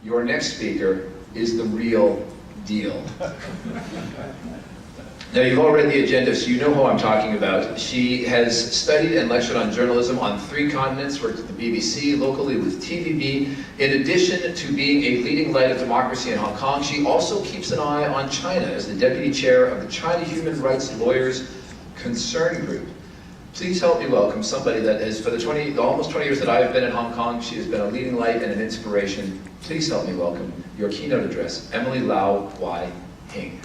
Your next speaker is the real deal. Now, you've all read the agenda, so you know who I'm talking about. She has studied and lectured on journalism on 3 continents, worked at the BBC, locally with TVB. In addition to being a leading light of democracy in Hong Kong, she also keeps an eye on China as the deputy chair of the China Human Rights Lawyers Concern Group. Please help me welcome somebody that has, for the almost 20 years that I have been in Hong Kong, she has been a leading light and an inspiration. Please help me welcome your keynote address, Emily Lau Wai Hing.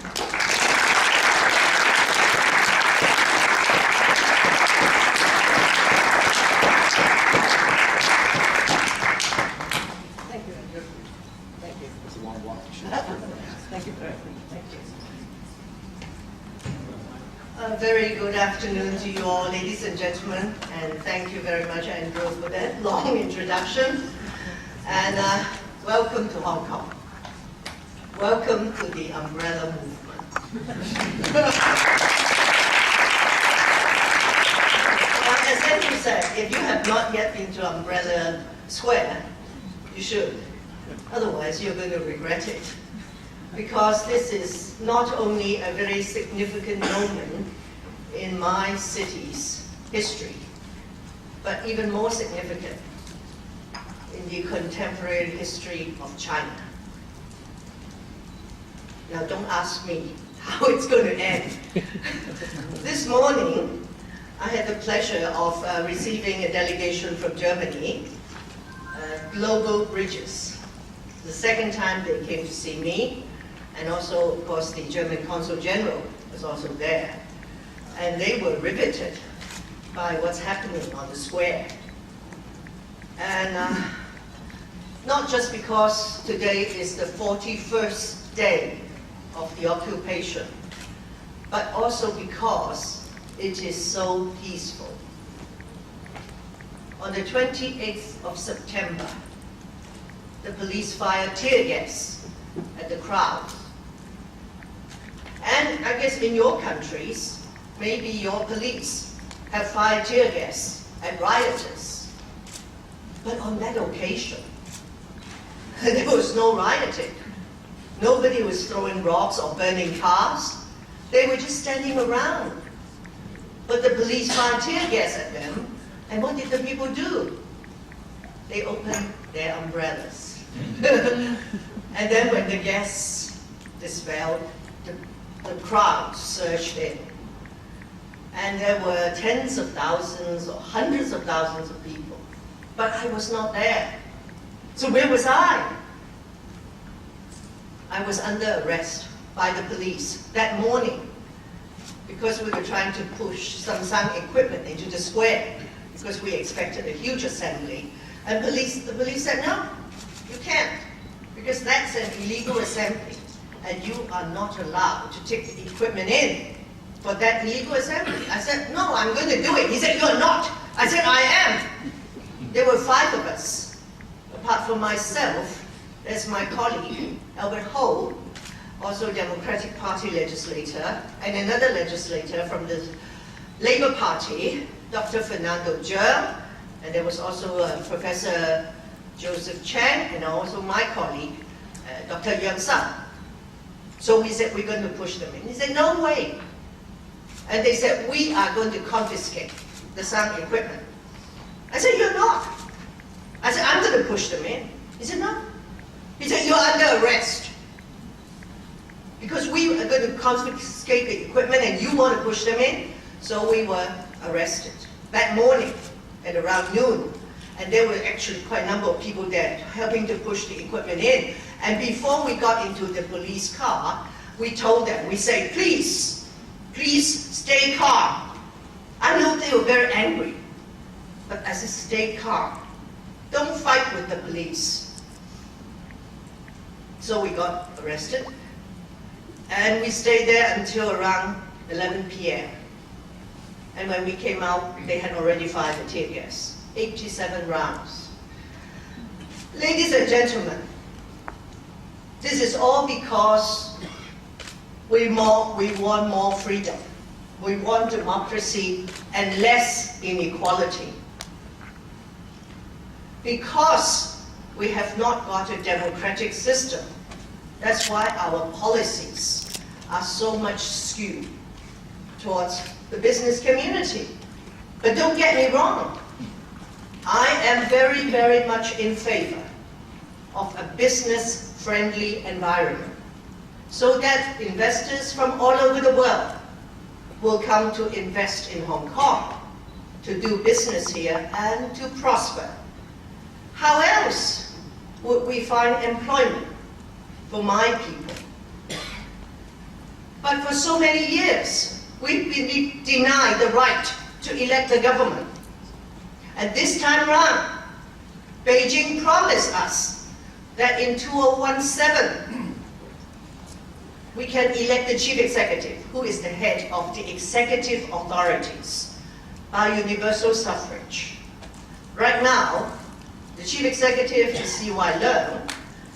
Very good afternoon to you all, ladies and gentlemen, and thank you very much, Andrew, for that long introduction. And welcome to Hong Kong. Welcome to the umbrella movement. Now, as Andrew said, if you have not yet been to Umbrella Square, you should. Otherwise, you're going to regret it. Because this is not only a very significant moment in my city's history, but even more significant in the contemporary history of China. Now, don't ask me how it's going to end. This morning, I had the pleasure of receiving a delegation from Germany, Global Bridges. The second time they came to see me, and also, of course, the German Consul General was also there. And they were riveted by what's happening on the square. And not just because today is the 41st day of the occupation, but also because it is so peaceful. On the 28th of September, the police fired tear gas at the crowd. And I guess in your countries, maybe your police have fired tear gas at rioters. But on that occasion, there was no rioting. Nobody was throwing rocks or burning cars. They were just standing around. But the police fired tear gas at them, and what did the people do? They opened their umbrellas. And then when the gas dispelled, the crowd surged in. And there were tens of thousands or hundreds of thousands of people. But I was not there. So where was I? I was under arrest by the police that morning because we were trying to push some sound equipment into the square because we expected a huge assembly. And the police said, no, you can't, because that's an illegal assembly. And you are not allowed to take the equipment in for that illegal assembly. I said, no, I'm going to do it. He said, you're not. I said, I am. There were 5 of us. Apart from myself, there's my colleague, Albert Ho, also a Democratic Party legislator, and another legislator from the Labour Party, Dr. Fernando Zhe, and there was also Professor Joseph Chang, and also my colleague, Dr. Yang San. So we said, we're going to push them in. He said, no way. And they said, we are going to confiscate the sound equipment. I said, you're not. I said, I'm going to push them in. He said, no. He said, you're under arrest. Because we are going to confiscate the equipment and you want to push them in. So we were arrested that morning at around noon. And there were actually quite a number of people there helping to push the equipment in. And before we got into the police car, we told them, we said, please stay calm. I know they were very angry, but I said, stay calm. Don't fight with the police. So we got arrested, and we stayed there until around 11 p.m. And when we came out, they had already fired the tear gas, 87 rounds. Ladies and gentlemen, this is all because we want more freedom. We want democracy and less inequality. Because we have not got a democratic system. That's why our policies are so much skewed towards the business community. But don't get me wrong, I am very, very much in favor of a business-friendly environment so that investors from all over the world will come to invest in Hong Kong, to do business here and to prosper. How else would we find employment for my people? But for so many years, we've been denied the right to elect a government. And this time round, Beijing promised us that in 2017, we can elect the chief executive, who is the head of the executive authorities, by universal suffrage. Right now, the chief executive is C.Y. Leung,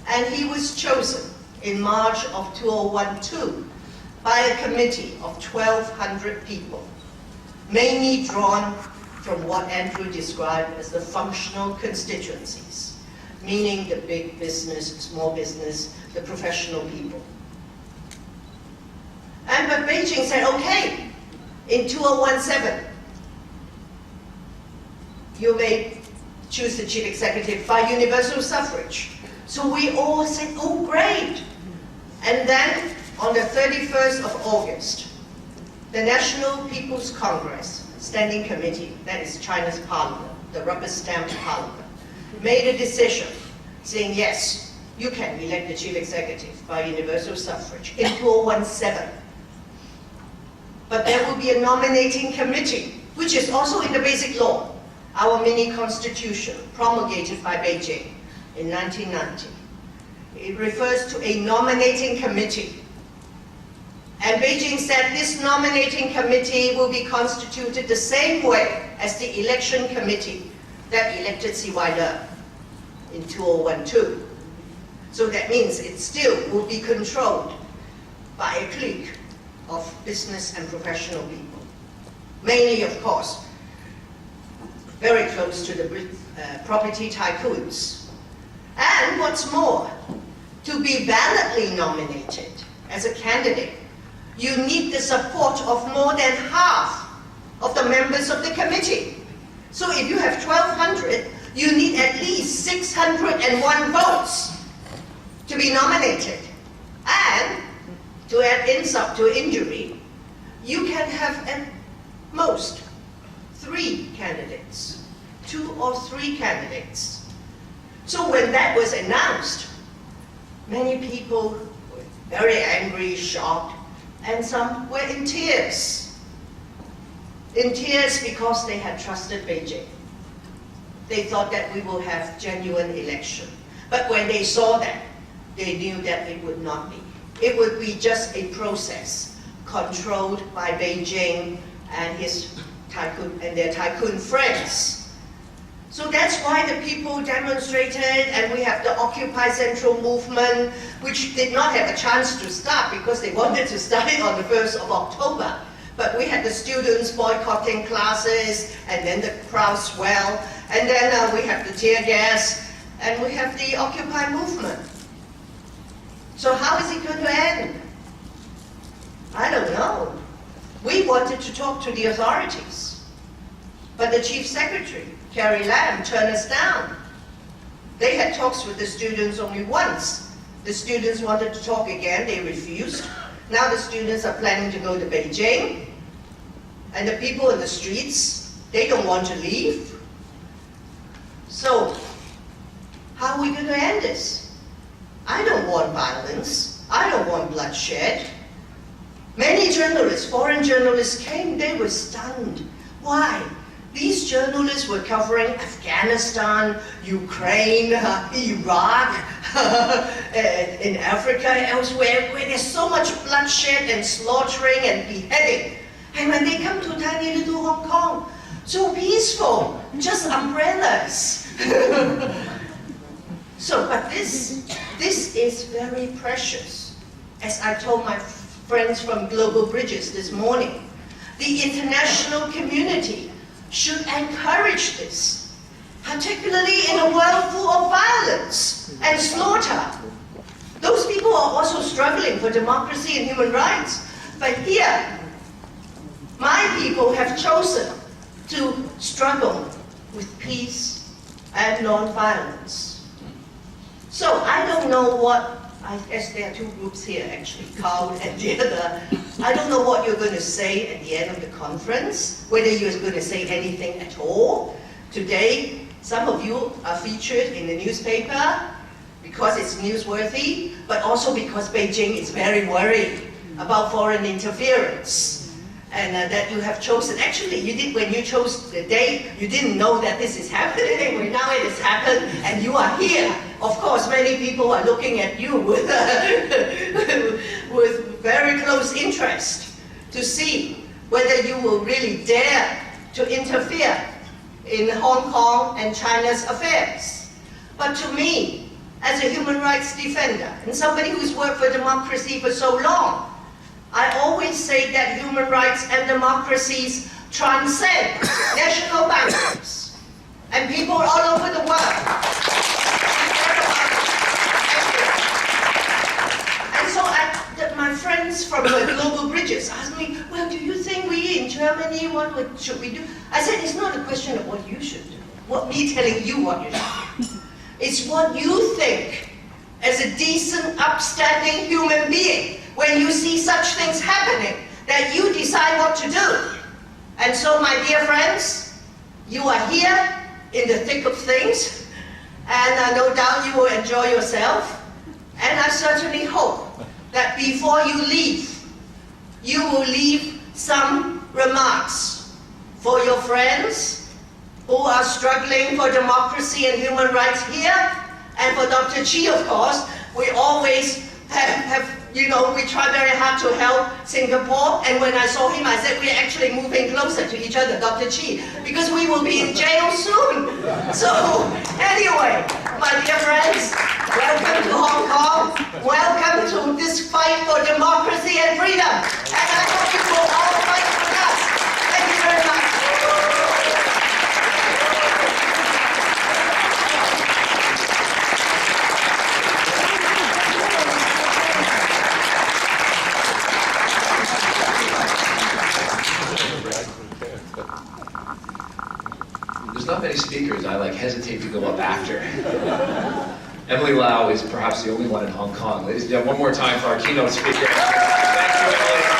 and he was chosen in March of 2012 by a committee of 1,200 people, mainly drawn from what Andrew described as the functional constituencies, meaning the big business, small business, the professional people. But Beijing said, okay, in 2017, you may choose the chief executive by universal suffrage. So we all said, oh, great. And then on the 31st of August, the National People's Congress Standing Committee, that is China's parliament, the rubber-stamped parliament, made a decision saying, yes, you can elect the chief executive by universal suffrage in 2017. But there will be a nominating committee, which is also in the basic law, our mini constitution, promulgated by Beijing in 1990. It refers to a nominating committee. And Beijing said this nominating committee will be constituted the same way as the election committee that elected C.Y. Leung in 2012. So that means it still will be controlled by a clique of business and professional people. Mainly, of course, very close to the property tycoons. And what's more, to be validly nominated as a candidate, you need the support of more than half of the members of the committee. So if you have 1,200, you need at least 601 votes to be nominated. And to add insult to injury, you can have at most 3 candidates, 2 or 3 candidates. So when that was announced, many people were very angry, shocked, and some were in tears. In tears because they had trusted Beijing. They thought that we will have genuine election. But when they saw that, they knew that it would not be. It would be just a process controlled by Beijing and his tycoon and their tycoon friends. So that's why the people demonstrated, and we have the Occupy Central movement, which did not have a chance to start because they wanted to start it on the 1st of October. But we had the students boycotting classes, and then the crowd swelled, and then we have the tear gas, and we have the Occupy movement. So how is it going to end? I don't know. We wanted to talk to the authorities, but the chief secretary, Carrie Lam, turned us down. They had talks with the students only once. The students wanted to talk again, they refused. Now the students are planning to go to Beijing, and the people in the streets, they don't want to leave. So, how are we going to end this? I don't want violence. I don't want bloodshed. Many journalists, foreign journalists came, they were stunned. Why? These journalists were covering Afghanistan, Ukraine, Iraq, in Africa, elsewhere, where there's so much bloodshed and slaughtering and beheading. And when they come to tiny little Hong Kong, so peaceful, just umbrellas. So, but this is very precious. As I told my friends from Global Bridges this morning, the international community should encourage this. particularly in a world full of violence and slaughter. Those people are also struggling for democracy and human rights. But here, my people have chosen to struggle with peace and non-violence. So I don't know what, I guess there are two groups here actually, Carl and the other. I don't know what you're going to say at the end of the conference, whether you're going to say anything at all. Today, some of you are featured in the newspaper because it's newsworthy, but also because Beijing is very worried about foreign interference. And that you have chosen, actually you did, when you chose the date, you didn't know that this is happening. Well, now it has happened and you are here. Of course, many people are looking at you with, with very close interest to see whether you will really dare to interfere in Hong Kong and China's affairs. But to me, as a human rights defender and somebody who's worked for democracy for so long, I always say that human rights and democracies transcend national boundaries. And people all over the world. And so my friends from the Global Bridges asked me, well, do you think we in Germany, what should we do? I said, it's not a question of what you should do, me telling you what you should do. It's what you think as a decent, upstanding human being when you see such things happening, that you decide what to do. And so, my dear friends, you are here in the thick of things, and no doubt you will enjoy yourself. And I certainly hope that before you leave, you will leave some remarks for your friends who are struggling for democracy and human rights here, and for Dr. Chi, of course. We always have you know, we try very hard to help Singapore, and when I saw him, I said, we're actually moving closer to each other, Dr. Chi, because we will be in jail soon. So, anyway, my dear friends, welcome to Hong Kong, welcome to this fight for democracy and freedom, and I hope you will all fight with us. Thank you very much. There's not many speakers I hesitate to go up after. Emily Lau is perhaps the only one in Hong Kong. Ladies and gentlemen, one more time for our keynote speaker. Thank you, Emily.